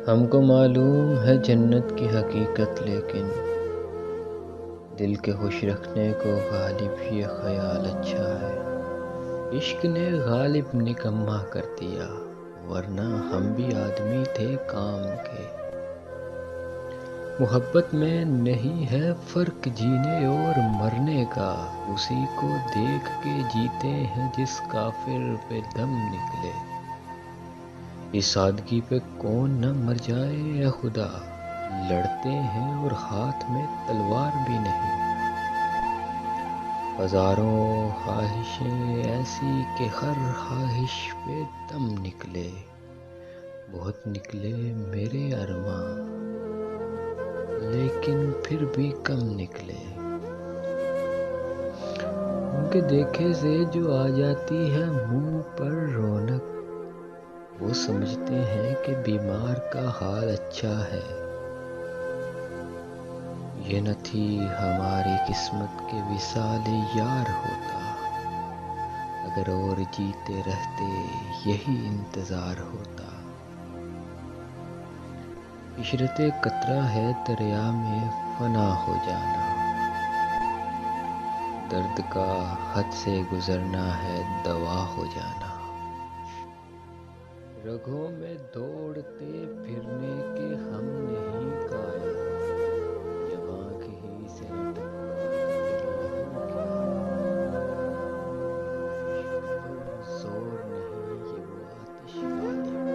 ہم کو معلوم ہے جنت کی حقیقت، لیکن دل کے خوش رکھنے کو غالب یہ خیال اچھا ہے۔ عشق نے غالب نکما کر دیا، ورنہ ہم بھی آدمی تھے کام کے۔ محبت میں نہیں ہے فرق جینے اور مرنے کا، اسی کو دیکھ کے جیتے ہیں جس کافر پہ دم نکلے۔ اس سادگی پہ کون نہ مر جائے اے خدا، لڑتے ہیں اور ہاتھ میں تلوار بھی نہیں۔ ہزاروں خواہشیں ایسی کہ ہر خواہش پہ دم نکلے، بہت نکلے میرے ارماں لیکن پھر بھی کم نکلے۔ ان کے دیکھے سے جو آ جاتی ہے منہ پر رونق، وہ سمجھتے ہیں کہ بیمار کا حال اچھا ہے۔ یہ نہ تھی ہماری قسمت کہ وصال یار ہوتا، اگر اور جیتے رہتے یہی انتظار ہوتا۔ عشرت قطرہ ہے دریا میں فنا ہو جانا، درد کا حد سے گزرنا ہے دوا ہو جانا۔ رگوں میں دوڑتے پھرنے کے ہم نہیں قائل، جب آنکھ ہی سے نہ ٹپکا تو پھر لہو کیا۔ عشق پر زور نہیں یہ وہ آتش غالب،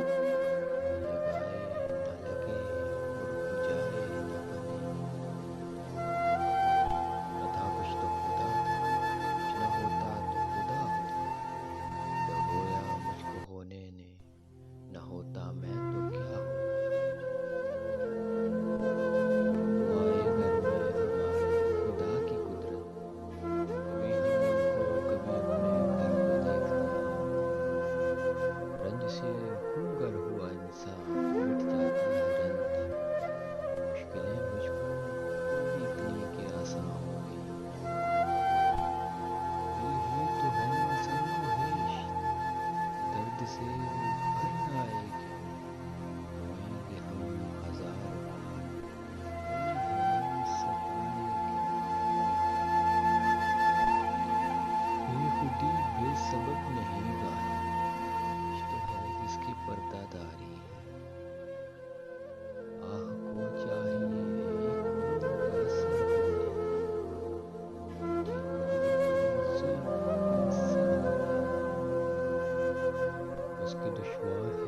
لگائے نہ لگے اور بجھائے نہ بنے۔ نہ تھا کچھ تو خدا تھا، کچھ نہ ہوتا تو خدا ہوتا، ڈبویا مجھ کو ہونے نے، نہ ہوتا میں تو کیا ہوتا۔ مائے گھر میں ہمارے خدا کی قدرت، کبھی ہم ان کو کبھی اپنے گھر کو دیکھتے ہیں۔ رنج سے خون گر ہوا انسان مٹ جاتا ہے رنج، مشکلیں مجھ پر تھوڑی اتنی کہ آساں ہو گئی۔ دل ہی تو ہے آسان و ہشت، درد سے ابھر نہ آئے کیوں؟ روئیں گے ہم ہزار بار، کوئی ہمیں ستائے کیوں؟ بے خودی بے سبب نہیں غالب، کچھ تو ہے جس کی پردہ داری ہے۔ آہ کو چاہیے ایک موم کا اثر ہونے، جیتنا بھی ظلم انسانی ہے۔ اس کے دشوار